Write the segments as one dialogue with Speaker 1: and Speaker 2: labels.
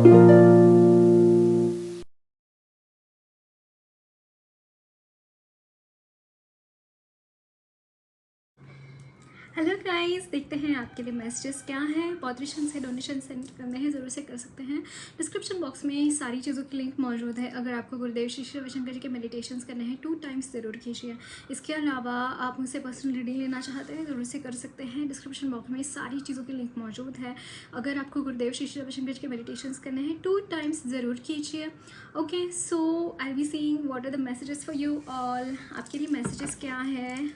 Speaker 1: Hello guys, देखते हैं आपके लिए मैसेजेस क्या हैं। पॉडरेशन से डोनेशन सेंड करने हैं, ज़रूर से कर सकते हैं। डिस्क्रिप्शन बॉक्स में सारी चीज़ों की लिंक मौजूद है। अगर आपको गुरुदेव श्री श्री रविशंकर जी के मेडिटेशंस करने हैं 2 टाइम्स ज़रूर कीजिए। इसके अलावा आप मुझसे पर्सनल रीडिंग लेना चाहते हैं, ज़रूर से कर सकते हैं। डिस्क्रिप्शन बॉक्स में सारी चीज़ों की लिंक मौजूद है। अगर आपको गुरुदेव श्री श्री रविशंकर जी के मेडिटेशंस करने हैं 2 टाइम्स ज़रूर कीजिए। Okay, so I be seeing what are the messages for you all. आपके लिए मैसेजेस क्या है?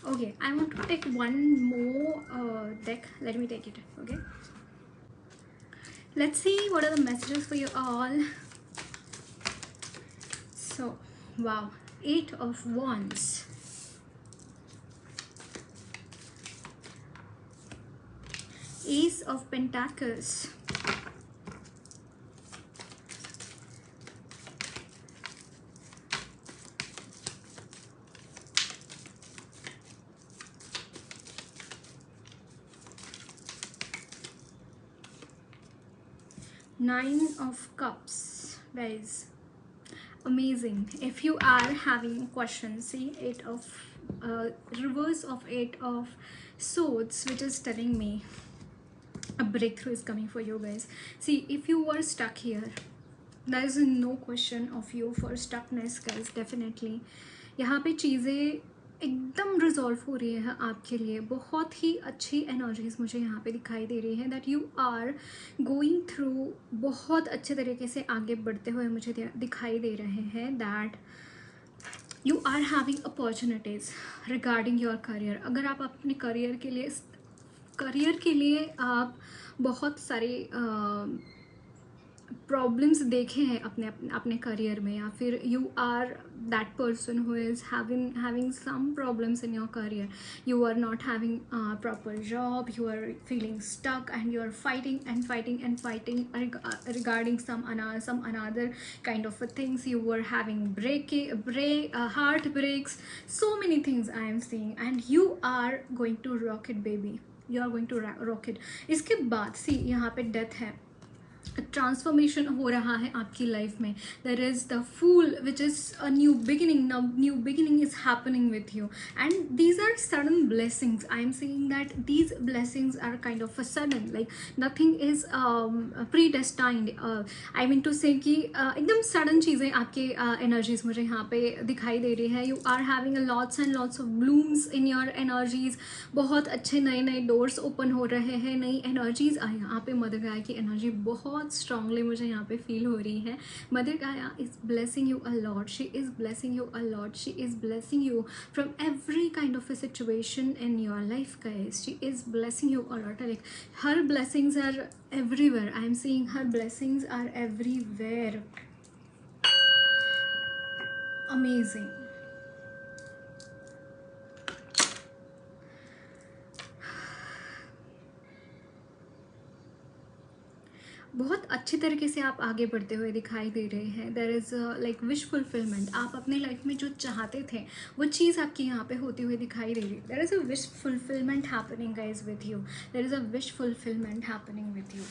Speaker 1: Okay, I want to take one more deck. Let me take it. Okay, let's see what are the messages for you all. So, wow, 8 of Wands, Ace of Pentacles, Nine of Cups. Guys, amazing. If you are having questions, see, reverse of 8 of Swords, which is telling me a breakthrough is coming for you guys. See, if you were stuck here, there is no question of you for stuckness guys. Definitely यहाँ पे चीज़ें एकदम resolve हो रही है आपके लिए। बहुत ही अच्छी एनर्जीज मुझे यहाँ पे दिखाई दे रही है that you are going through, बहुत अच्छे तरीके से आगे बढ़ते हुए मुझे दिखाई दे रहे हैं that you are having opportunities regarding your career. अगर आप अपने करियर के लिए आप बहुत सारे प्रॉब्लम्स देखे हैं अपने अपने अपने करियर में, या फिर you are that person who is having some problems in your career. You are not having a proper job, you are feeling stuck, and you are fighting regarding some another kind of things. You were having heartbreaks, so many things I am seeing, and you are going to rock it baby. You are going to rock it. इसके बाद सी यहाँ पे death है, transformation हो रहा है आपकी life में. There is the fool which is a new beginning is happening with you, and these are sudden blessings. I am seeing that these blessings are kind of a sudden, like nothing is predestined. I mean to say कि एकदम sudden चीज़ें आपके energies मुझे यहाँ पे दिखाई दे रही है. You are having lots and lots of blooms in your energies. बहुत अच्छे नए डोर्स ओपन हो रहे हैं, नई एनर्जीज आई. यहाँ पे मदर गाय की एनर्जी बहुत स्ट्रांगली मुझे यहाँ पे फील हो रही है. Mother Gaia is blessing you a lot. She is blessing you a lot. She is blessing you from every kind of a situation in your life guys. She is blessing you a lot. Like her blessings are everywhere. I am seeing her blessings are everywhere. Amazing. बहुत अच्छी तरीके से आप आगे बढ़ते हुए दिखाई दे रहे हैं. There is like wish fulfilment. आप अपने लाइफ में जो चाहते थे वो चीज़ आपकी यहाँ पे होती हुई दिखाई दे रही है. देर is a wish fulfilment happening guys with you. There is a wish fulfilment happening with you.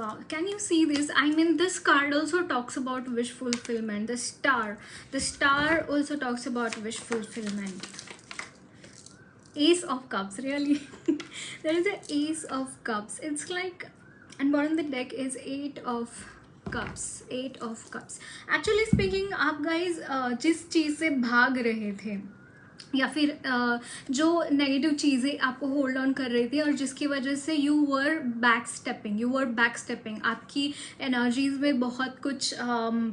Speaker 1: Wow, can you see this? I mean, this card also talks about wish fulfillment. The star also talks about wish fulfillment. Ace of Cups, really. There is an Ace of Cups. It's like, and bottom of the deck is 8 of Cups. 8 of Cups. Actually speaking, आप guys जिस चीज़ से भाग रहे थे, या फिर जो negative चीज़ें आपको होल्ड ऑन कर रही थी और जिसकी वजह से यू वर बैक स्टेपिंग. आपकी एनर्जीज़ में बहुत कुछ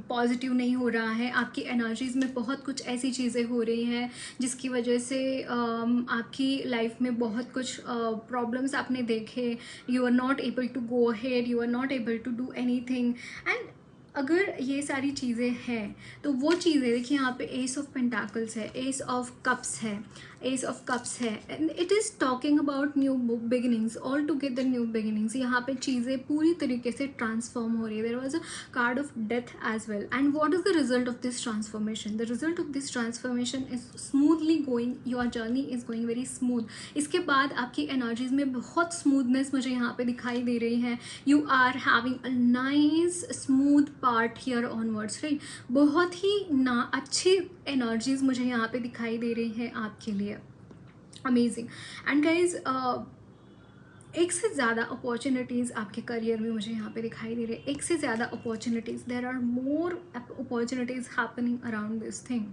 Speaker 1: पॉजिटिव नहीं हो रहा है. आपकी एनर्जीज़ में बहुत कुछ ऐसी चीज़ें हो रही हैं जिसकी वजह से आपकी लाइफ में बहुत कुछ प्रॉब्लम्स आपने देखे. You are not able to go ahead, you are not able to do anything. And अगर ये सारी चीज़ें हैं तो वो चीज़ें देखिए, यहाँ पे एस ऑफ पेंटाकल्स है, एस ऑफ कप्स है. एस ऑफ कप्स है and it is talking about new beginnings, all together new beginnings. यहाँ पे चीज़ें पूरी तरीके से ट्रांसफॉर्म हो रही है। There was a card of death as well and what is the result of this transformation? The result of this transformation is smoothly going, your journey is going very smooth. इसके बाद आपकी energies में बहुत smoothness मुझे यहाँ पे दिखाई दे रही है। You are having a nice smooth part here onwards, right. बहुत ही ना अच्छी एनर्जीज मुझे यहाँ पे दिखाई दे रही है आपके लिए। अमेजिंग। एंड गाइज एक से ज़्यादा अपॉर्चुनिटीज़ आपके करियर में मुझे यहाँ पे दिखाई दे रही है। एक से ज़्यादा opportunities, there are more opportunities happening around this thing.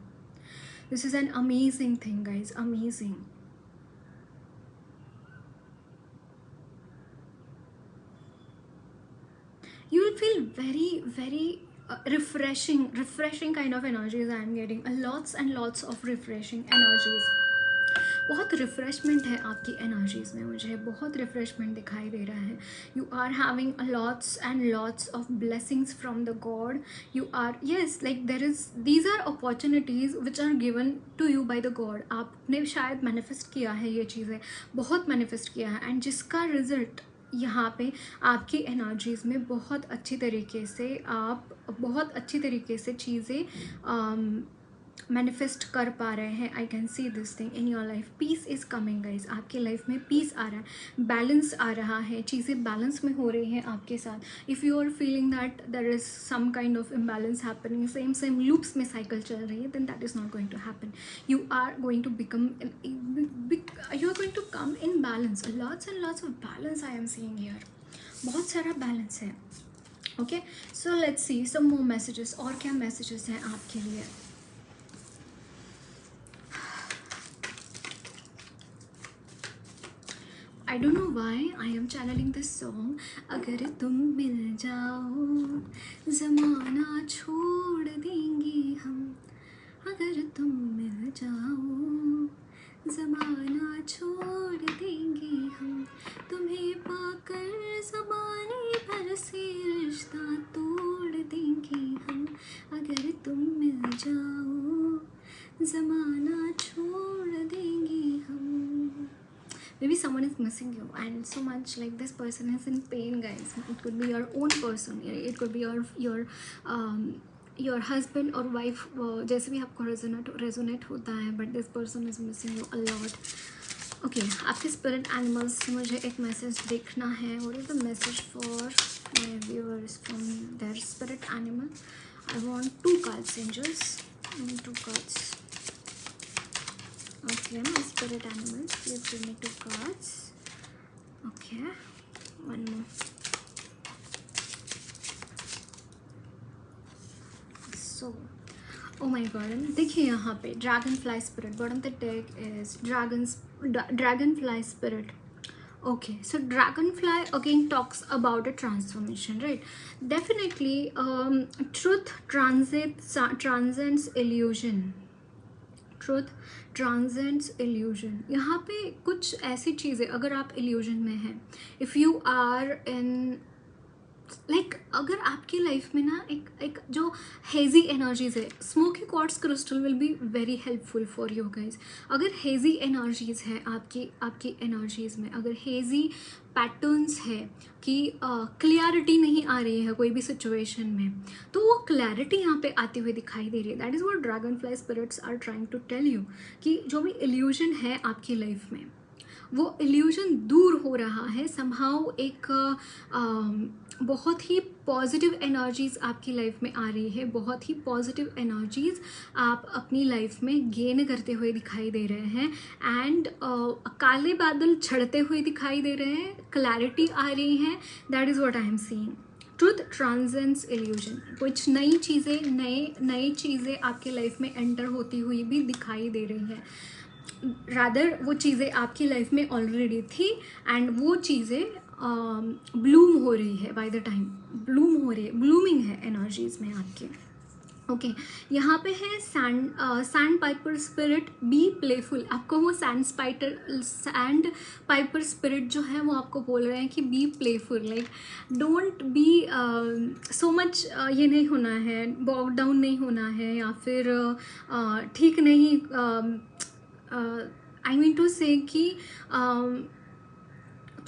Speaker 1: This is an amazing thing guys, amazing. You will feel very refreshing kind of energies I am getting. Lots and lots of refreshing energies. बहुत refreshment है आपकी energies में, मुझे बहुत refreshment दिखाई दे रहा है। You are having lots and lots of blessings from the god. You are yes like there is these are opportunities which are given to you by the god. आपने शायद मैनिफेस्ट किया है ये चीज़ें, बहुत मैनिफेस्ट किया है एंड जिसका रिजल्ट यहाँ पे आपकी एनर्जीज़ में बहुत अच्छी तरीके से आप बहुत अच्छी तरीके से चीज़ें मैनिफेस्ट कर पा रहे हैं। I can see this thing in your life. Peace is coming guys, आपके लाइफ में पीस आ रहा है, बैलेंस आ रहा है, चीज़ें बैलेंस में हो रही हैं आपके साथ। If you are feeling that there is some kind of imbalance happening, same loops में साइकिल चल रही है, then that is not going to happen. You are going to become, you are going to come in balance. Lots and lots of balance I am seeing here, बहुत सारा balance है। Okay, so let's see some more messages. और क्या messages हैं आपके लिए? I don't know why I am channeling this song. अगर तुम मिल जाओ ज़माना छोड़ देंगे हम, अगर तुम मिल जाओ ज़माना छोड़ देंगे हम, तुम्हें पाकर ज़माने भर से रिश्ता तोड़ देंगे हम, अगर तुम मिल जाओ ज़माना छोड़ देंगे हम। Maybe someone is missing you and so much like this person is in pain guys. It could be your own person, it could be your husband or wife, जैसे भी आपको resonate होता है, but this person is missing you a lot. Okay, आपके spirit animals से मुझे एक message देखना है. What is the message for my viewers from their spirit animal? I want 2 cards, angels. I need 2 cards. Okay, my spirit animals, please give me 2 cards. Okay, one more. So, oh my god, देखिए यहाँ पे dragonfly spirit, bottom of the deck is dragonfly spirit. Okay, so dragonfly again talks about a transformation, right? Definitely, truth transcends illusion. Truth transcends illusion. यहाँ पे कुछ ऐसी चीज़ें, अगर आप इल्यूजन में हैं, if you are in like अगर आपकी लाइफ में ना एक जो हेजी एनर्जीज है, smoky quartz crystal will be very helpful for you guys. अगर हेजी एनर्जीज है आपकी एनर्जीज में, अगर हेजी पैटर्न्स है कि क्लियरिटी नहीं आ रही है कोई भी सिचुएशन में, तो वो क्लैरिटी यहाँ पे आती हुई दिखाई दे रही है। That is what dragonfly spirits are trying to tell you, कि जो भी इल्यूजन है आपकी लाइफ में, वो इल्यूजन दूर हो रहा है। समहाउ एक बहुत ही पॉजिटिव एनर्जीज़ आपकी लाइफ में आ रही है, बहुत ही पॉजिटिव एनर्जीज़ आप अपनी लाइफ में गेन करते हुए दिखाई दे रहे हैं। एंड काले बादल छड़ते हुए दिखाई दे रहे हैं, क्लैरिटी आ रही है। That is what I am seeing. Truth transcends illusion. कुछ नई चीज़ें आपके लाइफ में एंटर होती हुई भी दिखाई दे रही हैं। रादर वो चीज़ें आपकी लाइफ में ऑलरेडी थी एंड वो चीज़ें ब्लूम हो रही है, बाय द टाइम ब्लूम हो रही है, ब्लूमिंग है एनर्जीज में आपके। ओके, यहाँ पे है sandpiper spirit, be playful. आपको वो सैंड पाइपर स्पिरिट जो है वो आपको बोल रहे हैं कि be playful, like don't be so much, ये नहीं होना है, बॉक डाउन नहीं होना है, या फिर ठीक नहीं आई मीन टू से कि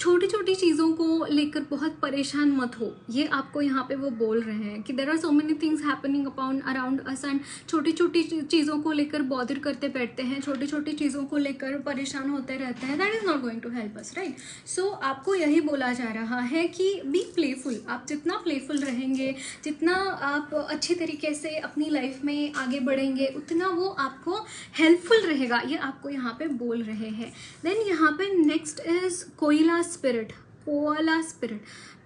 Speaker 1: छोटी छोटी चीज़ों को लेकर बहुत परेशान मत हो, ये आपको यहाँ पे वो बोल रहे हैं कि there are so many things happening upon around us and छोटी छोटी चीज़ों को लेकर बॉदर करते बैठते हैं, छोटी छोटी चीज़ों को लेकर परेशान होते रहते हैं, that is not going to help us, right. So आपको यही बोला जा रहा है कि बी प्लेफुल। आप जितना प्लेफुल रहेंगे, जितना आप अच्छी तरीके से अपनी लाइफ में आगे बढ़ेंगे, उतना वो आपको हेल्पफुल रहेगा, ये आपको यहाँ पे बोल रहे हैं। देन यहाँ पे नेक्स्ट इज कोयला spirit, koala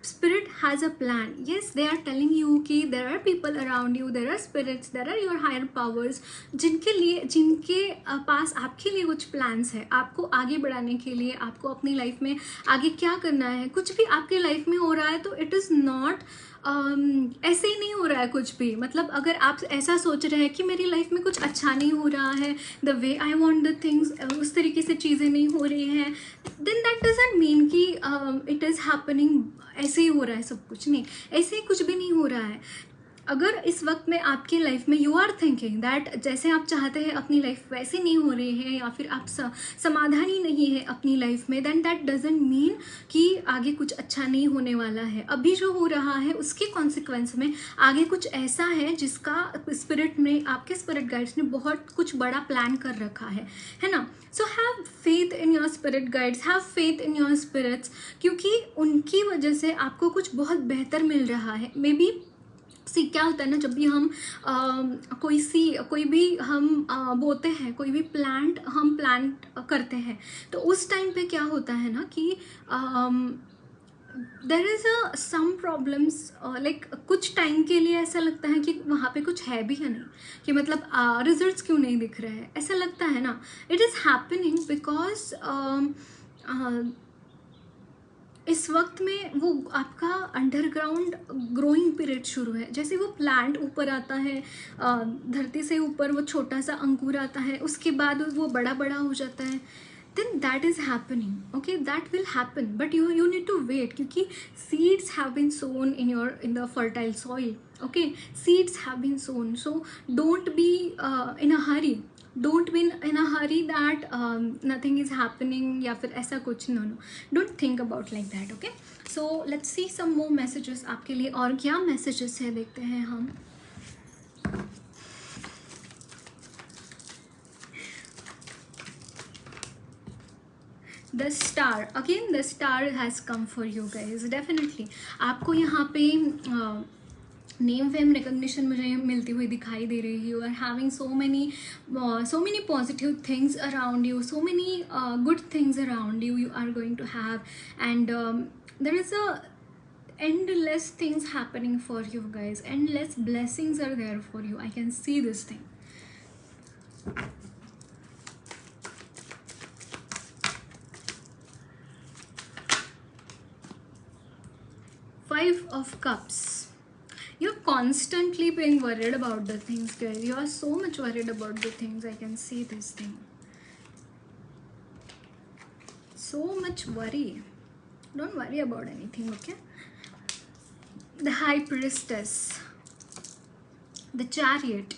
Speaker 1: spirit has a plan. Yes, they are telling you कि there are people around you, there are spirits, there are your higher powers जिनके पास आपके लिए कुछ plans है, आपको आगे बढ़ाने के लिए, आपको अपनी लाइफ में आगे क्या करना है। कुछ भी आपके लाइफ में हो रहा है तो इट इज़ नॉट ऐसे ही नहीं हो रहा है कुछ भी। मतलब अगर आप ऐसा सोच रहे हैं कि मेरी लाइफ में कुछ अच्छा नहीं हो रहा है, the way I want the things, उस तरीके से चीज़ें नहीं हो रही हैं, देन दैट डजंट मीन कि इट इज़ हैपनिंग, ऐसे ही हो रहा है सब कुछ। नहीं, ऐसे ही कुछ भी नहीं हो रहा है। अगर इस वक्त में आपकी लाइफ में यू आर थिंकिंग दैट जैसे आप चाहते हैं अपनी लाइफ वैसे नहीं हो रही है, या फिर आप समाधान ही नहीं है अपनी लाइफ में, देन दैट डजेंट मीन कि आगे कुछ अच्छा नहीं होने वाला है। अभी जो हो रहा है उसके कॉन्सिक्वेंस में आगे कुछ ऐसा है जिसका स्पिरिट में, आपके स्पिरिट गाइड्स ने बहुत कुछ बड़ा प्लान कर रखा है ना। So have faith in your spirit guides, have faith in your spirits, क्योंकि उनकी वजह से आपको कुछ बहुत बेहतर मिल रहा है। मे बी सी क्या होता है ना, जब भी हम कोई भी हम बोते हैं, कोई भी प्लांट हम प्लांट करते हैं, तो उस टाइम पे क्या होता है ना कि there is some problems, like कुछ टाइम के लिए ऐसा लगता है कि वहाँ पे कुछ है भी या नहीं, कि मतलब रिजल्ट्स क्यों नहीं दिख रहे हैं, ऐसा लगता है ना। इट इज़ हैपनिंग बिकॉज इस वक्त में वो आपका अंडरग्राउंड ग्रोइंग पीरियड शुरू है। जैसे वो प्लांट ऊपर आता है, धरती से ऊपर वो छोटा सा अंकुर आता है, उसके बाद वो बड़ा बड़ा हो जाता है, then that is happening, okay, that will happen, but you need to wait, क्योंकि seeds have been sown in the fertile soil, okay, seeds have been sown, so don't be in a hurry, don't be in a hurry that nothing is happening या फिर ऐसा कुछ, no, don't think about like that, okay। So let's see some more messages आपके लिए, और क्या messages है देखते हैं हम। The star, again the star has come for you guys, definitely आपको यहाँ पे नेम फेम रिकग्निशन मुझे मिलती हुई दिखाई दे रही है। You are having so many positive things around you, so many good things around you, you are going to have, and there is a endless things happening for you guys, endless blessings are there for you, I can see this thing। Five of Cups, you're constantly being worried about the things guys, you are so much worried about the things, I can see this thing, so much worry, don't worry about anything, okay। The High Priestess, the Chariot,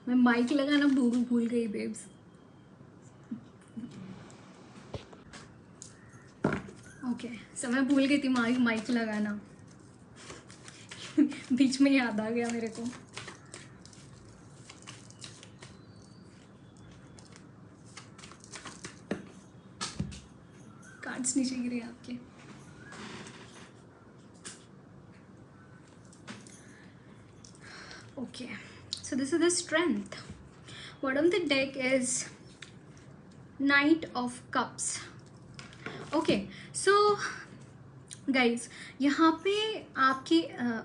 Speaker 1: मैं mic लगाना भूल गई babes, okay so मैं भूल गई थी mic लगाना बीच में याद आ गया मेरे को। कार्ड्स नीचे गिरे आपके। Okay so this is the strength. What on the deck is Knight of Cups। Okay so guys यहाँ पे आपकी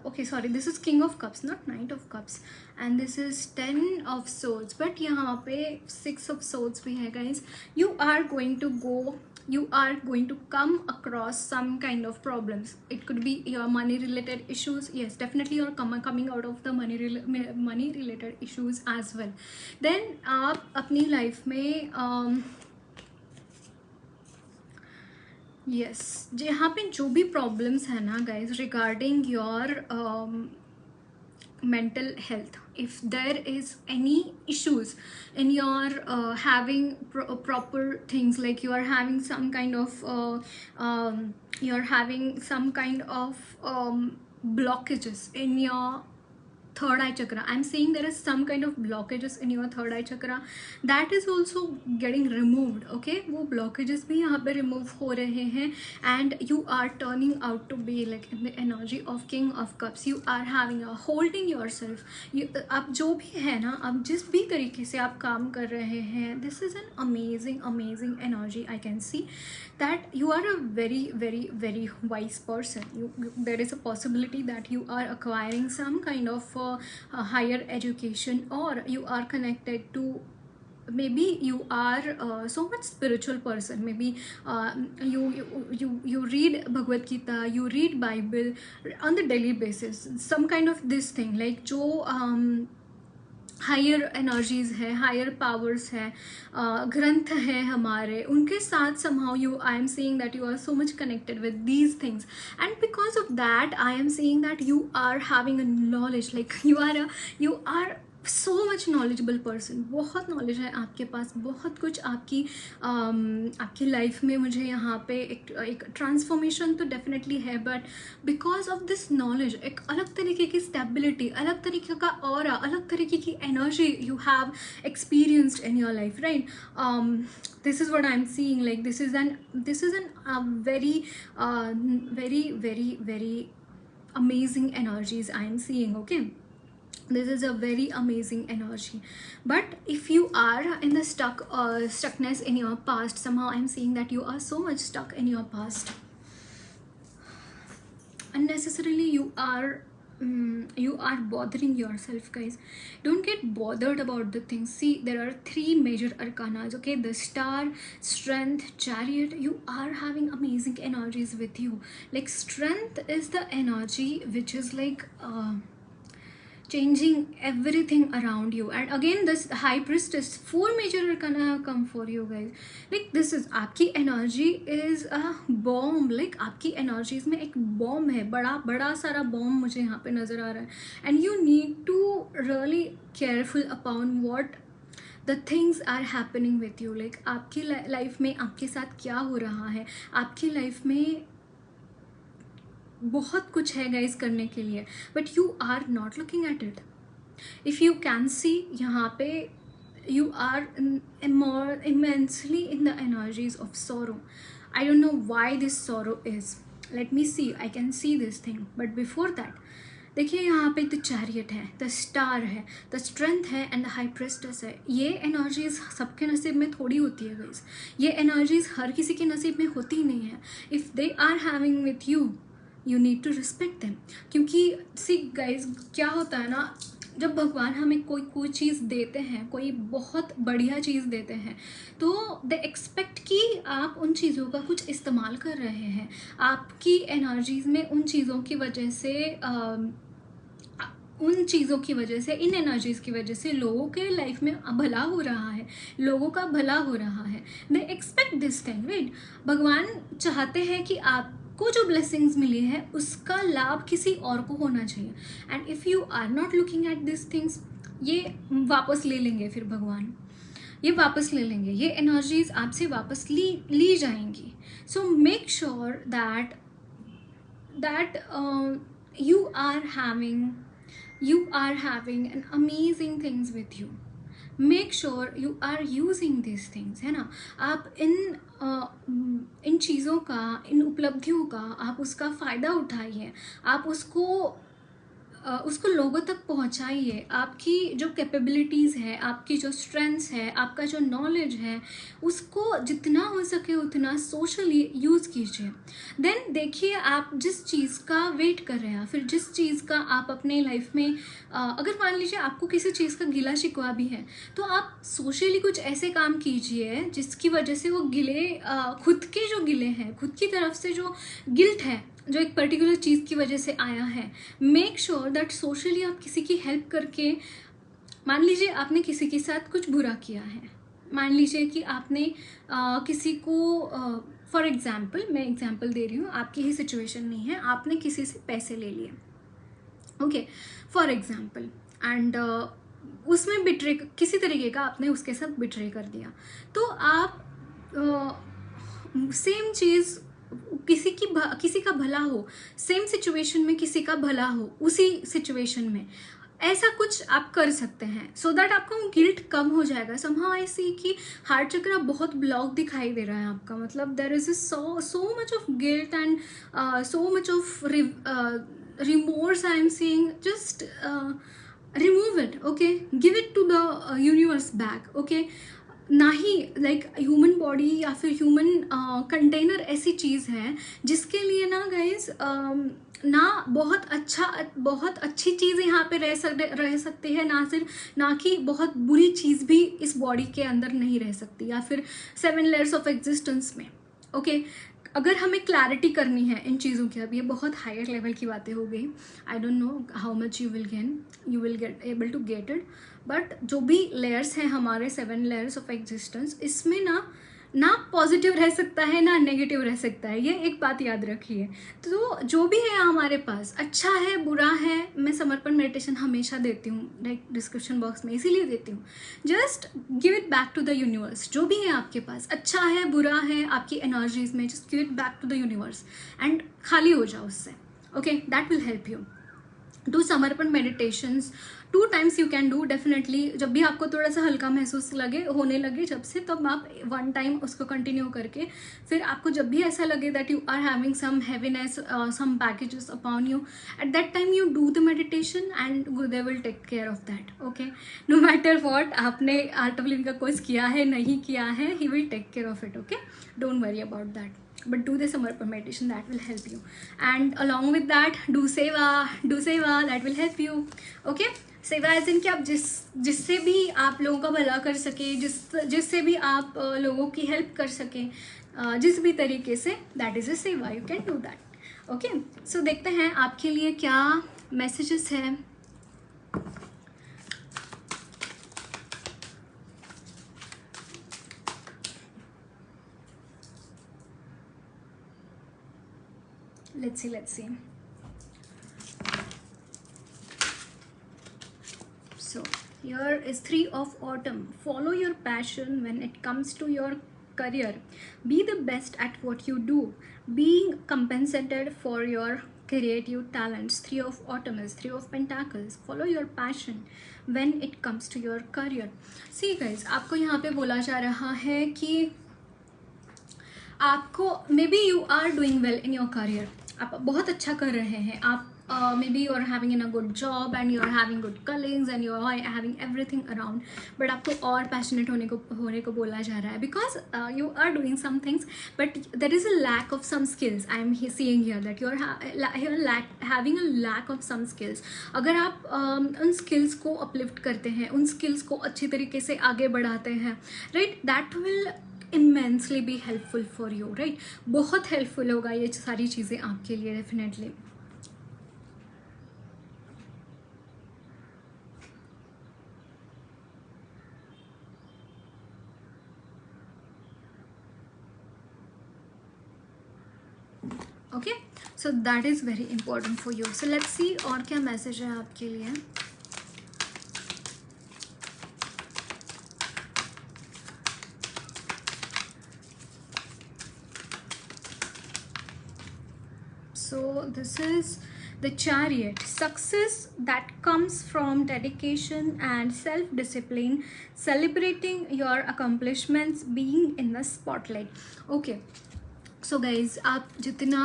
Speaker 1: okay sorry, this is king of cups not night of cups, and this is 10 of swords, but यहाँ पे 6 of swords भी है guys. You are going to come across some kind of problems. It could be your money related issues, yes definitely you're coming out of the money related issues as well। Then आप अपनी life में yes यहाँ पे जो भी problems है ना guys regarding your mental health, if there is any issues in your proper things, like you are having some kind of you're having some kind of blockages in your third eye chakra. I'm saying there is some kind of blockages in your third eye chakra, that is also getting removed. Okay, वो blockages भी यहाँ पे remove हो रहे हैं, and you are turning out to be like in the energy of king of cups. You are having a holding yourself. आप जो भी है ना, आप जिस भी तरीके से आप काम कर रहे हैं, this is an amazing energy. I can see that you are a very wise person. There is a possibility that you are acquiring some kind of higher education, or you are connected to, maybe you are so much spiritual person. Maybe you read Bhagavad Gita, you read Bible on the daily basis, some kind of this thing, like जो higher energies है, higher powers है, ग्रंथ है हमारे, उनके साथ somehow you, I am seeing that you are so much connected with these things, and because of that I am seeing that you are having a knowledge, like you are so much knowledgeable person. बहुत knowledge है आपके पास, बहुत कुछ आपकी life में मुझे यहाँ पे एक ट्रांसफॉर्मेशन तो डेफिनेटली है, but because of this knowledge एक अलग तरीके की स्टेबिलिटी, अलग तरीके का ऑरा, अलग तरीके की energy you have experienced in your life, right? This is what I'm seeing, like this is an very amazing energies I am seeing. Okay, this is a very amazing energy, but if you are in the stuckness in your past, somehow I'm seeing that you are so much stuck in your past unnecessarily. You are bothering yourself, guys. Don't get bothered about the things. See, there are 3 major arcanas. Okay, the star, strength, chariot. You are having amazing energies with you. Like strength is the energy which is like changing everything around you, and again this high priestess, 4 major arcana have come for you, guys. Like this is आपकी energy is a bomb, like आपकी energies में एक bomb है, बड़ा सारा bomb मुझे यहाँ पे नज़र आ रहा है, and you need to really careful upon what the things are happening with you. like आपकी लाइफ में आपके साथ क्या हो रहा है, आपकी लाइफ में बहुत कुछ है गाइज करने के लिए, but you are not looking at it. If you can see, यहाँ पे you are more immensely in the energies of sorrow. I don't know why this sorrow is. Let me see, I can see this thing, but before that देखिए यहाँ पे the chariot है, the star है, the strength है, and the high प्रेस्टेस है. ये energies सबके नसीब में थोड़ी होती है गाइज. ये एनर्जीज हर किसी के नसीब में होती ही नहीं है. If they are having with you need to respect them. क्योंकि सी गाइज क्या होता है ना, जब भगवान हमें कोई चीज़ देते हैं, कोई बहुत बढ़िया चीज़ देते हैं, तो दे एक्सपेक्ट कि आप उन चीज़ों का कुछ इस्तेमाल कर रहे हैं. आपकी एनर्जीज़ में उन चीज़ों की वजह से इन एनर्जीज़ की वजह से लोगों के लाइफ में भला हो रहा है, लोगों का भला हो रहा है. They expect this thing, right? भगवान चाहते हैं कि आपको जो ब्लेसिंग्स मिली है उसका लाभ किसी और को होना चाहिए. And if you are not looking at this things, ये वापस ले लेंगे, फिर भगवान ये वापस ले लेंगे, ये एनर्जीज आपसे वापस ली जाएंगी. So make sure that you are having an amazing things with you. Make sure you are using these things, है ना? आप इन चीज़ों का, इन उपलब्धियों का आप उसका फ़ायदा उठाइए, आप उसको लोगों तक पहुंचाइए. आपकी जो कैपेबिलिटीज़ है, आपकी जो स्ट्रेंथ्स है, आपका जो नॉलेज है, उसको जितना हो सके उतना सोशली यूज़ कीजिए. देन देखिए, आप जिस चीज़ का वेट कर रहे हैं, फिर जिस चीज़ का आप अपने लाइफ में अगर मान लीजिए आपको किसी चीज़ का गिला शिकवा भी है, तो आप सोशली कुछ ऐसे काम कीजिए जिसकी वजह से वो गिले, खुद के जो गिले हैं, खुद की तरफ से जो गिल्ट है, जो एक पर्टिकुलर चीज़ की वजह से आया है, मेक श्योर दैट सोशली आप किसी की हेल्प करके, मान लीजिए आपने किसी के साथ कुछ बुरा किया है, मान लीजिए कि आपने किसी को, फॉर एग्जाम्पल मैं एग्जाम्पल दे रही हूँ, आपकी ही सिचुएशन नहीं है, आपने किसी से पैसे ले लिए, ओके, फॉर एग्जाम्पल, एंड उसमें बिट्रे, किसी तरीके का आपने उसके साथ बिट्रे कर दिया, तो आप सेम चीज़, किसी का भला हो, सेम सिचुएशन में किसी का भला हो, उसी सिचुएशन में ऐसा कुछ आप कर सकते हैं, सो दैट आपका गिल्ट कम हो जाएगा। समहाउ आई सी कि हार्ट चक्र बहुत ब्लॉक दिखाई दे रहा है आपका, मतलब there is so much of guilt and so much of remorse I am seeing. Just remove it, okay, give it to the universe back, okay। ना ही लाइक ह्यूमन बॉडी या फिर ह्यूमन कंटेनर ऐसी चीज़ है जिसके लिए ना गाइज ना बहुत अच्छी चीज़ यहाँ पे रह सकती है, ना कि बहुत बुरी चीज़ भी इस बॉडी के अंदर नहीं रह सकती, या फिर 7 लेयर्स ऑफ एग्जिस्टेंस में, ओके। अगर हमें क्लैरिटी करनी है इन चीज़ों की, अब ये बहुत हायर लेवल की बातें हो गई, I don't know how much you will get able to get it, but जो भी लेयर्स हैं हमारे 7 लेयर्स ऑफ एग्जिस्टेंस, इसमें ना पॉजिटिव रह सकता है ना नेगेटिव रह सकता है, ये एक बात याद रखिए। तो जो भी है हमारे पास, अच्छा है बुरा है, मैं समर्पण मेडिटेशन हमेशा देती हूँ, लाइक डिस्क्रिप्शन बॉक्स में इसीलिए देती हूँ, just give it back to the universe. जो भी है आपके पास, अच्छा है बुरा है, आपकी एनर्जीज में, just give it back to the universe and खाली हो जाओ उससे, okay. That will help you do Samarpan meditations 2 times you can do definitely. जब भी आपको थोड़ा सा हल्का महसूस होने लगे जब से, तब आप 1 time उसको कंटिन्यू करके, फिर आपको जब भी ऐसा लगे that you are having some heaviness, some packages upon you, at that time you do the meditation and Gurudev will take care of that, okay. No matter what आपने आर्ट ऑफ लिविंग का course किया है नहीं किया है, he will take care of it, okay. Don't worry about that, but do the samarpan meditation, that will help you, and along with that do seva, that will help you, okay। सेवा as in कि आप जिससे भी आप लोगों का भला कर सके, जिससे भी आप लोगों की हेल्प कर सके, जिस भी तरीके से, that is a seva, you can do that, okay. So देखते हैं आपके लिए क्या मैसेजेस है। let's see so here is 3 of autumn. Follow your passion when it comes to your career, be the best at what you do, being compensated for your creative talents. 3 of autumn is 3 of pentacles. Follow your passion when it comes to your career. See guys, आपको यहाँ पे बोला जा रहा है कि आपको maybe you are doing well in your career, आप बहुत अच्छा कर रहे हैं, आप maybe you are having in a good job and you are having good colleagues and you are having everything around, but आपको और passionate होने को बोला जा रहा है, because you are doing some things but there is a lack of some skills. I am seeing here that you are having a lack of some skills. अगर आप उन स्किल्स को अपलिफ्ट करते हैं, उन स्किल्स को अच्छी तरीके से आगे बढ़ाते हैं, right, that will immensely be helpful for you, right. बहुत हेल्पफुल होगा ये सारी चीज़ें आपके लिए definitely. Okay, so that is very important for you. So let's सी और क्या मैसेज है आपके लिए। So this is the Chariot. Success that comes from dedication and self-discipline, celebrating your accomplishments, being in the spotlight. Okay, so guys, आप जितना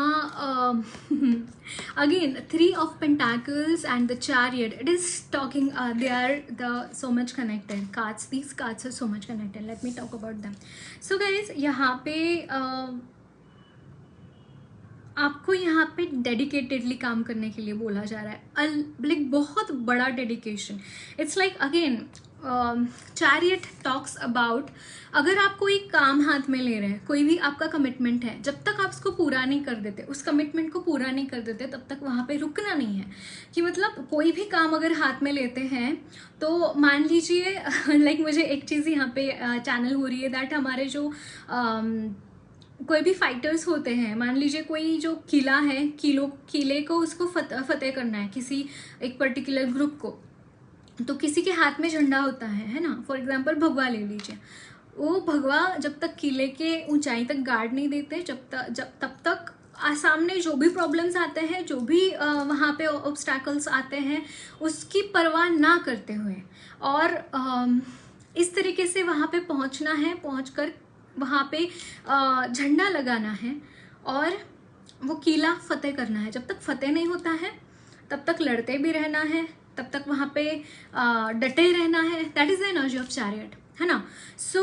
Speaker 1: again 3 of Pentacles and the Chariot, it is talking, they are so much connected cards. These cards are so much connected. Let me talk about them. So guys, यहाँ पे आपको यहाँ पे dedicatedly काम करने के लिए बोला जा रहा है, लाइक बहुत बड़ा dedication. It's like again chariot talks about, अगर आप कोई काम हाथ में ले रहे हैं, कोई भी आपका कमिटमेंट है, जब तक आप उसको पूरा नहीं कर देते, उस कमिटमेंट को पूरा नहीं कर देते, तब तक वहाँ पे रुकना नहीं है। कि मतलब कोई भी काम अगर हाथ में लेते हैं तो मान लीजिए लाइक मुझे एक चीज़ यहाँ पे चैनल हो रही है दैट हमारे जो कोई भी फाइटर्स होते हैं, मान लीजिए कोई जो किला है, किले को उसको फतेह करना है किसी एक पर्टिकुलर ग्रुप को, तो किसी के हाथ में झंडा होता है ना। फॉर एग्जांपल भगवा ले लीजिए, वो भगवा जब तक किले के ऊंचाई तक गार्ड नहीं देते, तब तक सामने जो भी प्रॉब्लम्स आते हैं, जो भी वहाँ पे ऑब्स्टैकल्स आते हैं, उसकी परवाह ना करते हुए और इस तरीके से वहाँ पे पहुँचना है, पहुँचकर वहाँ पे झंडा लगाना है और वो किला फतेह करना है। जब तक फतेह नहीं होता है तब तक लड़ते भी रहना है, तब तक वहाँ पे डटे रहना है। That is the energy of chariot, है ना। So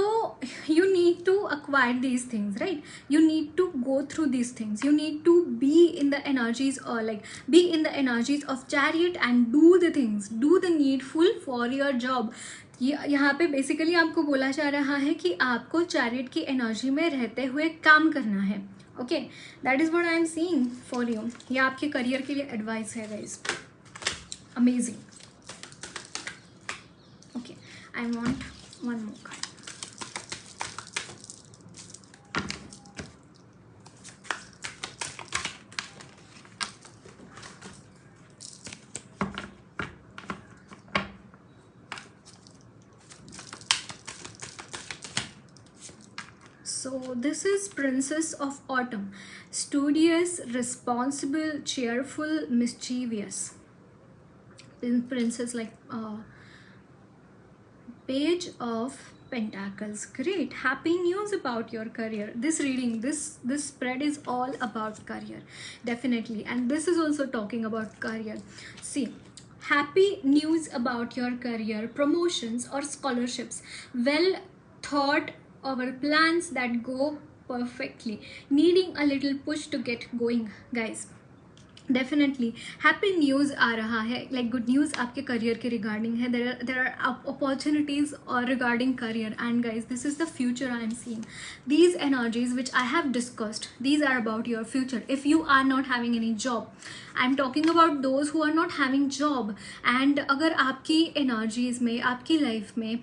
Speaker 1: you need to acquire these things, right, you need to go through these things, you need to be in the energies और like be in the energies of chariot and do the things, do the needful for your job. यहाँ पे basically आपको बोला जा रहा है कि आपको चैरियट की एनर्जी में रहते हुए काम करना है। Okay, that is what I am seeing for you. ये आपके करियर के लिए एडवाइस है guys. Amazing. Okay, I want one more card. So this is Princess of Autumn. Studious, responsible, cheerful, mischievous. Princess, like Page of Pentacles. Great. Happy news about your career. This reading, this spread is all about career, definitely, and this is also talking about career. See, happy news about your career, promotions or scholarships, well thought our plans that go perfectly, needing a little push to get going, guys. Definitely happy news आ रहा है, like good news आपके career के regarding है। There are opportunities और regarding career, and guys this is the future I am seeing. These energies which I have discussed, these are about your future. If you are not having any job, I am talking about those who are not having job, and अगर आपकी energies में, आपकी life में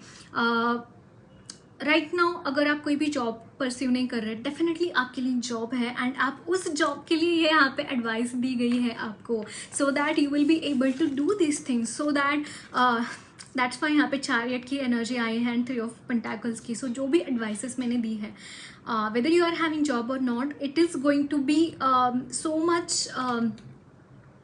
Speaker 1: right now अगर आप कोई भी job pursue नहीं कर रहे, डेफिनेटली आपके लिए जॉब है, एंड आप उस जॉब के लिए यहाँ पे एडवाइस दी गई है आपको, so that you will be able to do this things, so that that's why यहाँ पे चैरियट की एनर्जी आई है एंड 3 ऑफ पेंटाकल्स की। सो जो भी एडवाइसेस मैंने दी है, whether you are having job और not, it is going to be so much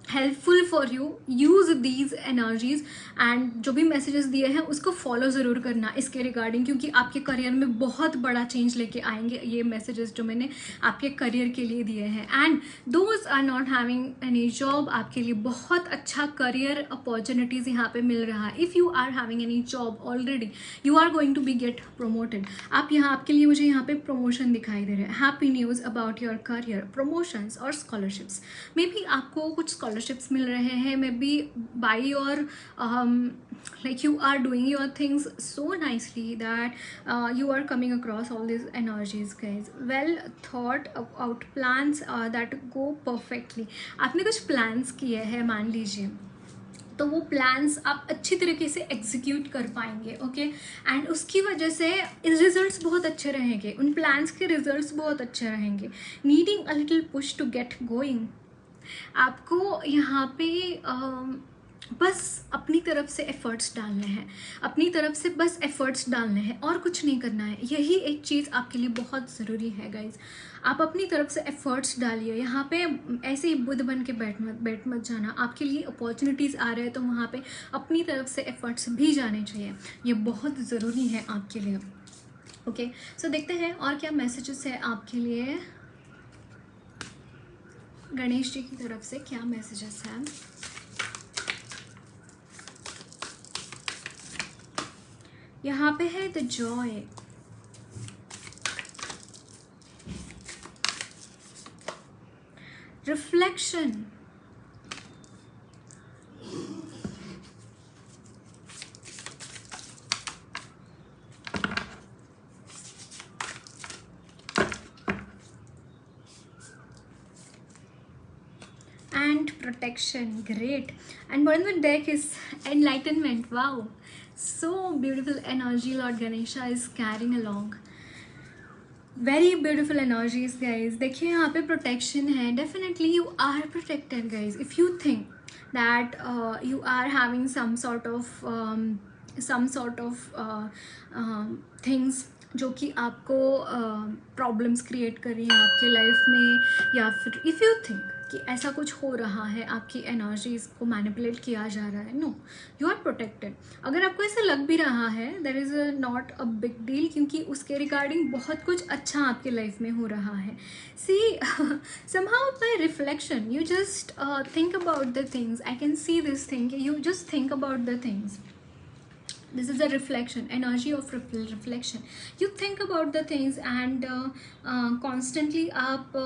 Speaker 1: helpful for you. Use these energies, and जो भी मैसेजेस दिए हैं उसको फॉलो ज़रूर करना इसके रिगार्डिंग, क्योंकि आपके करियर में बहुत बड़ा चेंज लेके आएंगे ये मैसेजेस जो मैंने आपके करियर के लिए दिए हैं। And those are not having any job, आपके लिए बहुत अच्छा करियर अपॉर्चुनिटीज़ यहाँ पे मिल रहा है। If you are having any job already, you are going to be get promoted. आप यहाँ, आपके लिए मुझे यहाँ पे प्रमोशन दिखाई दे रहे हैं। Happy news about your career, promotions और स्कॉलरशिप्स। मे बी आपको कुछ स्कॉलरशिप्स मिल रहे हैं, may be by your like you are doing your things so nicely that you are coming across all these energies, guys. Well thought out plans that go perfectly. आपने कुछ plans किए हैं मान लीजिए, तो वो प्लान्स आप अच्छी तरीके से एग्जीक्यूट कर पाएंगे, ओके, एंड उसकी वजह से रिजल्ट्स बहुत अच्छे रहेंगे, उन प्लान्स के रिजल्ट्स बहुत अच्छे रहेंगे। Needing a little push to get going, आपको यहाँ पे बस अपनी तरफ से एफ़र्ट्स डालने हैं, अपनी तरफ से बस एफ़र्ट्स डालने हैं और कुछ नहीं करना है। यही एक चीज़ आपके लिए बहुत ज़रूरी है गाइज। आप अपनी तरफ से एफ़र्ट्स डालिए, यहाँ पे ऐसे ही बुद्ध बन के बैठ मत जाना। आपके लिए अपॉर्चुनिटीज़ आ रहे हैं तो वहाँ पे अपनी तरफ से एफ़र्ट्स भी जाने चाहिए, ये बहुत ज़रूरी है आपके लिए। ओके, सो देखते हैं और क्या मैसेजेस है आपके लिए। गणेश जी की तरफ से क्या मैसेजेस हैं। यहाँ पे है the Joy, reflection, and protection. Great. And bottom of the deck is enlightenment. Wow, so beautiful energy Lord Ganesha is carrying along. Very beautiful energies guys. देखिए यहाँ पे प्रोटेक्शन है, definitely you are protected guys. If you think that you are having some sort of things जो कि आपको problems create कर रही हैं आपके लाइफ में, या फिर इफ़ यू थिंक कि ऐसा कुछ हो रहा है, आपकी एनर्जीज को मैनिपुलेट किया जा रहा है, नो, यू आर प्रोटेक्टेड। अगर आपको ऐसा लग भी रहा है, there is not a big deal, क्योंकि उसके रिगार्डिंग बहुत कुछ अच्छा आपके लाइफ में हो रहा है। सी somehow by reflection you just think about the things. I can see this thing, you just think about the things. This is a reflection, energy of reflection. You think about the things and constantly आप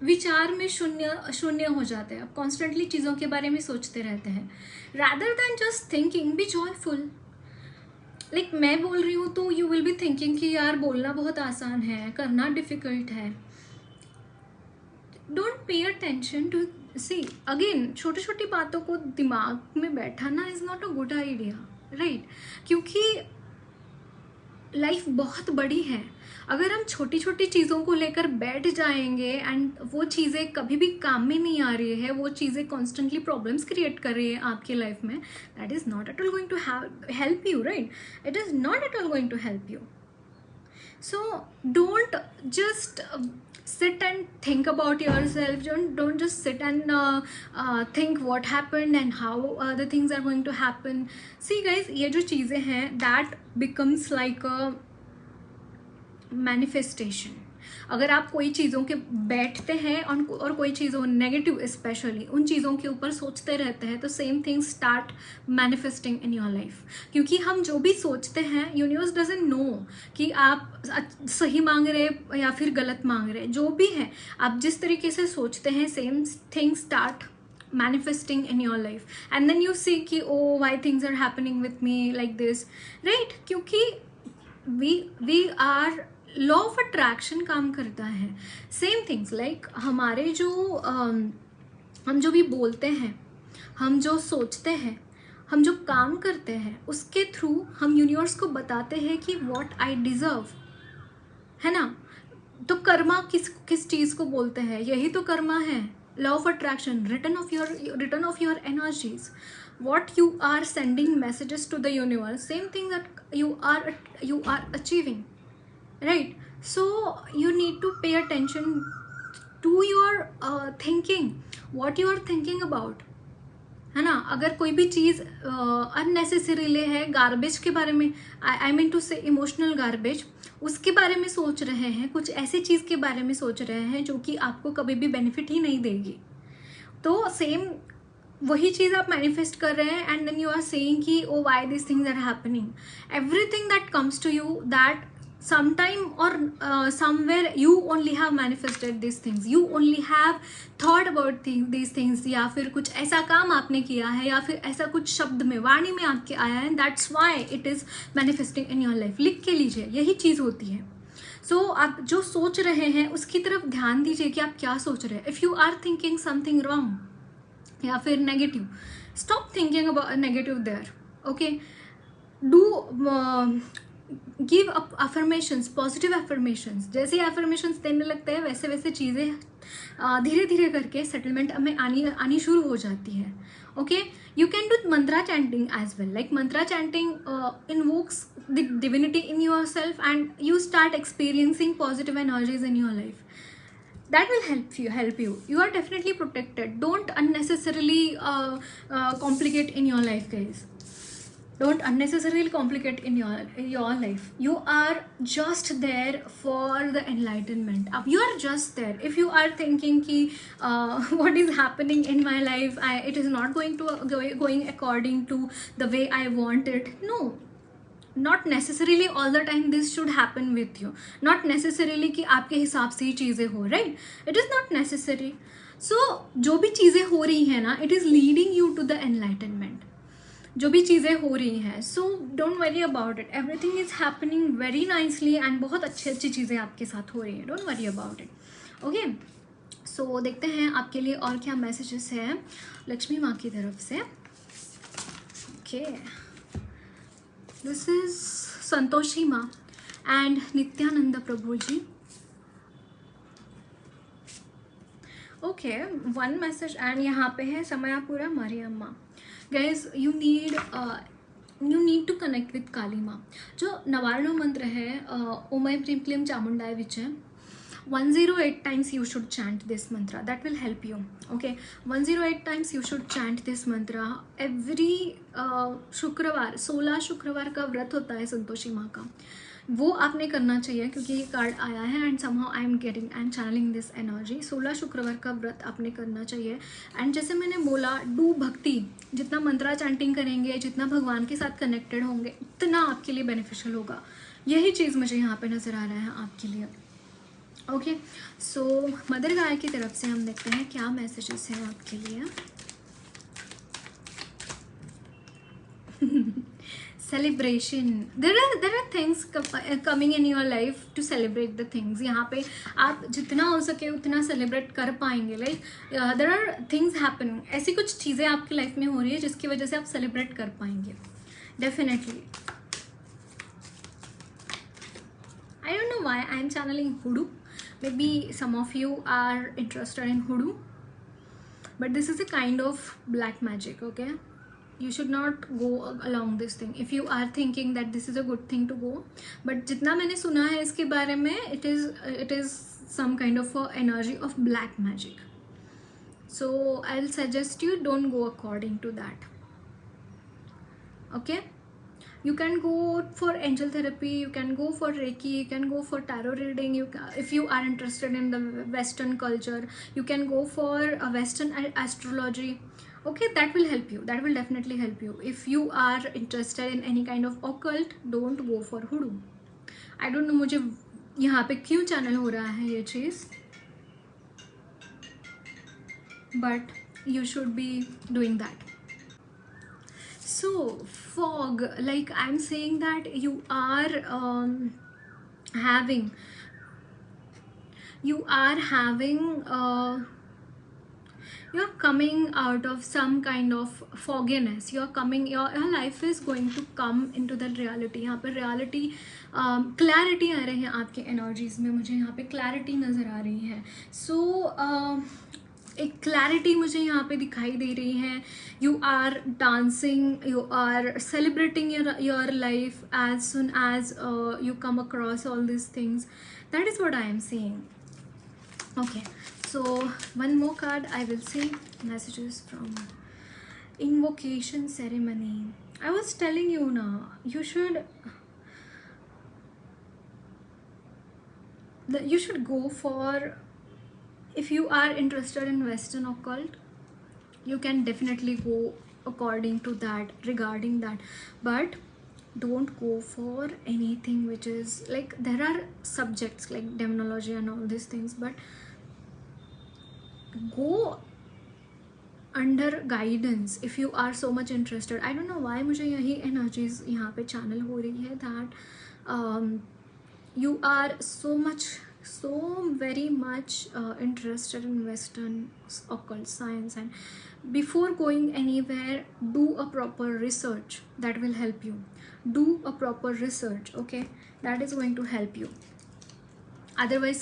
Speaker 1: विचार में शून्य हो जाते हैं। आप constantly चीज़ों के बारे में सोचते रहते हैं, rather than just thinking, be joyful. Like मैं बोल रही हूँ तो यू विल बी थिंकिंग कि यार बोलना बहुत आसान है, करना डिफिकल्ट है। Don't pay attention to see again, छोटी छोटी बातों को दिमाग में बैठाना is not a good idea, right? क्योंकि लाइफ बहुत बड़ी है। अगर हम छोटी छोटी चीज़ों को लेकर बैठ जाएंगे एंड वो चीज़ें कभी भी काम में नहीं आ रही है, वो चीज़ें कॉन्स्टेंटली प्रॉब्लम्स क्रिएट कर रही है आपकी लाइफ में, that is not at all going to help you, right? It is not at all going to help you. So don't just sit and think about yourself. Don't just sit and think what happened and how the things are going to happen. See guys, ये जो चीज़ें हैं that becomes like a manifestation. अगर आप कोई चीज़ों के बैठते हैं और कोई चीज़ों नेगेटिव स्पेशली उन चीज़ों के ऊपर सोचते रहते हैं, तो same thing start manifesting in your life. क्योंकि हम जो भी सोचते हैं, यूनिवर्स डजंट नो कि आप सही मांग रहे या फिर गलत मांग रहे. जो भी है, आप जिस तरीके से सोचते हैं, same thing start manifesting in your life, and then you see कि oh why things are happening with me like this, right? क्योंकि we are law of attraction काम करता है. सेम थिंग्स लाइक हमारे जो हम जो भी बोलते हैं, हम जो सोचते हैं, हम जो काम करते हैं, उसके थ्रू हम यूनिवर्स को बताते हैं कि व्हाट आई डिजर्व, है ना? तो कर्मा किस चीज़ को बोलते हैं? यही तो कर्मा है. Law of attraction, return of your energies. what you are sending messages to the universe, same thing that you are achieving, right? So you need to pay attention to your thinking, what you are thinking about, है ना? अगर कोई भी चीज़ unnecessarily है, garbage के बारे में, आई mean to से इमोशनल गार्बेज, उसके बारे में सोच रहे हैं, कुछ ऐसी चीज़ के बारे में सोच रहे हैं जो कि आपको कभी भी बेनिफिट ही नहीं देगी, तो सेम वही चीज़ आप मैनिफेस्ट कर रहे हैं. And then you are saying कि oh why this things are happening. Everything that comes to you, that sometime or somewhere you only have manifested these things, you only have thought about these things, या फिर कुछ ऐसा काम आपने किया है, या फिर ऐसा कुछ शब्द में, वाणी में आपके आया है, that's why it is manifesting in your life. लिख के लीजिए, यही चीज़ होती है. सो आप जो सोच रहे हैं उसकी तरफ ध्यान दीजिए कि आप क्या सोच रहे हैं. If you are thinking something wrong या फिर negative, stop thinking about negative there, okay? Do give up affirmations, positive affirmations. जैसे अफर्मेशंस देने लगते हैं, वैसे वैसे चीज़ें धीरे धीरे करके सेटलमेंट में आनी शुरू हो जाती है. Okay, you can do mantra chanting as well. Like mantra chanting invokes the divinity in your self and you start experiencing positive energies in your life. That will help you. You are definitely protected. Don't unnecessarily complicate in your life, guys. Don't unnecessarily complicate in your life. You are just there for the enlightenment. You are just there. If you are thinking ki what is happening in my life, it is not going according to the way I want it. No, not necessarily all the time this should happen with you. Not necessarily कि आपके हिसाब से ही चीज़ें हो, right? It is not necessary. So जो भी चीज़ें हो रही हैं ना, it is leading you to the enlightenment. जो भी चीज़ें हो रही हैं, so don't worry about it. Everything is happening very nicely and बहुत अच्छी अच्छी चीज़ें आपके साथ हो रही हैं. Don't worry about it. Okay, so देखते हैं आपके लिए और क्या मैसेजेस हैं लक्ष्मी माँ की तरफ से. Okay, This is Santoshi Ma and Nityananda Prabhu ji. Okay, one message and यहाँ पे है Samayapuram Mariamman. Guys you need to connect with Kali Maa. जो नवारणो मंत्र है ओम ऐं ह्रीं क्लीं चामुंडाय विचे 108 times you should chant this mantra. That will help you. Okay, 108 times you should chant this mantra every शुक्रवार. 16 शुक्रवार का व्रत होता है संतोषी माँ का, वो आपने करना चाहिए क्योंकि ये कार्ड आया है and somehow I am channelling this energy. 16 शुक्रवार का व्रत आपने करना चाहिए. एंड जैसे मैंने बोला, डू भक्ति. जितना मंत्रा चैंटिंग करेंगे, जितना भगवान के साथ कनेक्टेड होंगे, उतना आपके लिए बेनिफिशियल होगा. यही चीज़ मुझे यहाँ पे नज़र आ रहा है आपके लिए. ओके, सो मदर गाय की तरफ से हम देखते हैं क्या मैसेजेस हैं आपके लिए. Celebration. There are things coming in your life to celebrate the things. यहाँ पे आप जितना हो सके उतना सेलिब्रेट कर पाएंगे. Like there are things happen. ऐसी कुछ चीज़ें आपकी लाइफ में हो रही है जिसकी वजह से आप सेलिब्रेट कर पाएंगे definitely. I don't know why I am channeling hoodoo. Maybe some of you are interested in hoodoo, but this is a kind of black magic. Okay, you should not go along this thing if you are thinking that this is a good thing to go. But जितना मैंने सुना है इसके बारे में, it is some kind of a energy of black magic. So I'll suggest you don't go according to that. Okay. You can go for angel therapy, you can go for Reiki, you can go for tarot reading. If you are interested in the Western culture, you can go for a Western astrology. Okay, that will help you. That will definitely help you. If you are interested in any kind of occult, don't go for hoodoo. I don't know मुझे यहाँ पे क्यों channel हो रहा है ये चीज़, but you should be doing that. So fog, like I'm saying that you are having you're coming out of some kind of fogginess. You're coming, your life is going to come into the reality. यहाँ पे reality clarity आ रही है आपके energies में. मुझे यहाँ पे clarity नज़र आ रही है. So एक क्लैरिटी मुझे यहाँ पे दिखाई दे रही है. You are dancing, you are celebrating your life as soon as you come across all this things. That is what I am seeing. Okay, so one more card I will see. Messages from invocation ceremony. I was telling you now, you should go for, if you are interested in Western occult, you can definitely go according to that, regarding that, but don't go for anything which is like, there are subjects like demonology and all these things, but go under guidance if you are so much interested. I don't know why मुझे यही energies यहाँ पे channel हो रही है that you are so very much interested in Western occult science, and before going anywhere, do a proper research. That will help you. Do a proper research. Okay, that is going to help you. Otherwise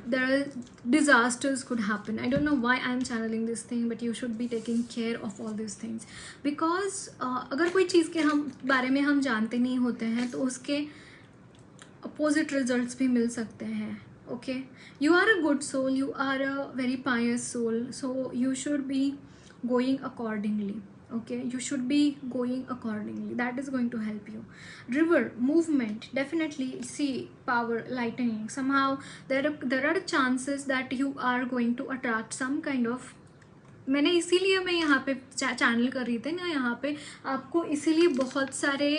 Speaker 1: there are disasters could happen. I don't know why I am channeling this thing, but you should be taking care of all these things, because अगर कोई चीज़ के हम बारे में हम जानते नहीं होते हैं तो उसके opposite results भी मिल सकते हैं. Okay, you are a good soul, you are a very pious soul, so you should be going accordingly. Okay, you should be going accordingly. That is going to help you. River movement, definitely. See, power, lightning. Somehow there are chances that you are going to attract some kind of, मैंने इसीलिए मैं यहाँ पे channel कर रही थी ना, यहाँ पे आपको इसीलिए बहुत सारे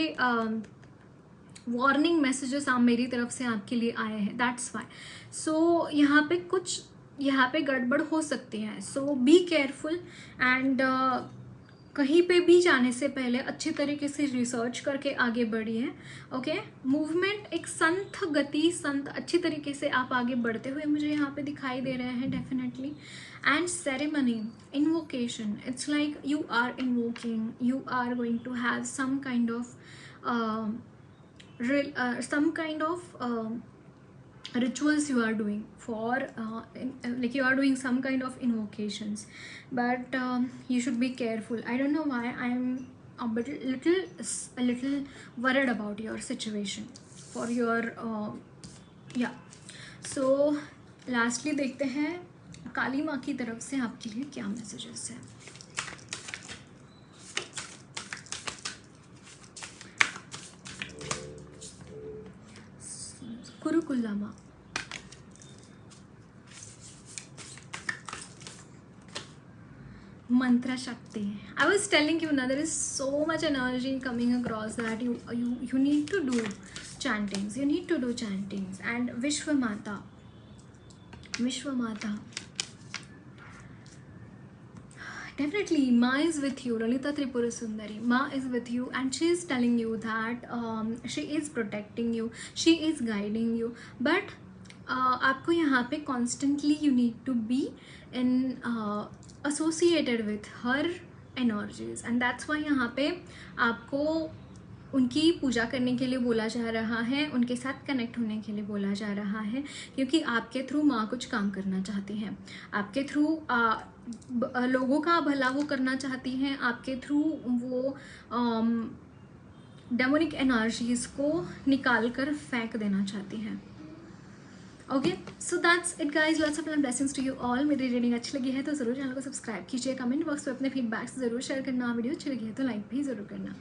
Speaker 1: वार्निंग मैसेजेस आप मेरी तरफ से आपके लिए आए हैं. That's why. सो यहाँ पे कुछ गड़बड़ हो सकती है. सो बी केयरफुल एंड कहीं पे भी जाने से पहले अच्छी तरीके से रिसर्च करके आगे बढ़िए. ओके, मूवमेंट एक संत गति, अच्छी तरीके से आप आगे बढ़ते हुए मुझे यहाँ पे दिखाई दे रहे हैं definitely. And ceremony, invocation, it's like you are invoking, you are going to have some kind of rituals you are doing for like you are doing some kind of invocations, but you should be careful. I don't know why I'm a little worried about your situation for your yeah. So lastly देखते हैं काली माँ की तरफ से आपके लिए क्या messages है. कुरुकुल्लामा, mantra shakti. I was telling you now, there is so much energy coming across that you need to do chantings. You need to do chantings. And Vishwamata, definitely Ma is with you. Lalita Tripura Sundari, Ma is with you, and she is telling you that she is protecting you, she is guiding you. But आपको यहाँ पे constantly you need to be in associated with her energies, and that's why यहाँ पे आपको उनकी पूजा करने के लिए बोला जा रहा है, उनके साथ कनेक्ट होने के लिए बोला जा रहा है, क्योंकि आपके थ्रू माँ कुछ काम करना चाहती हैं, आपके थ्रू लोगों का भला वो करना चाहती हैं, आपके थ्रू वो डेमोनिक एनर्जीज को निकाल कर फेंक देना चाहती हैं. Okay, so that's it guys. Lots of love blessings to you all. मेरी रीडिंग अच्छी लगी है तो ज़रूर चैनल को सब्सक्राइब कीजिए, कमेंट बॉक्स में अपने फीडबैक्स ज़रूर शेयर करना, वीडियो अच्छी लगी है तो लाइक भी ज़रूर करना.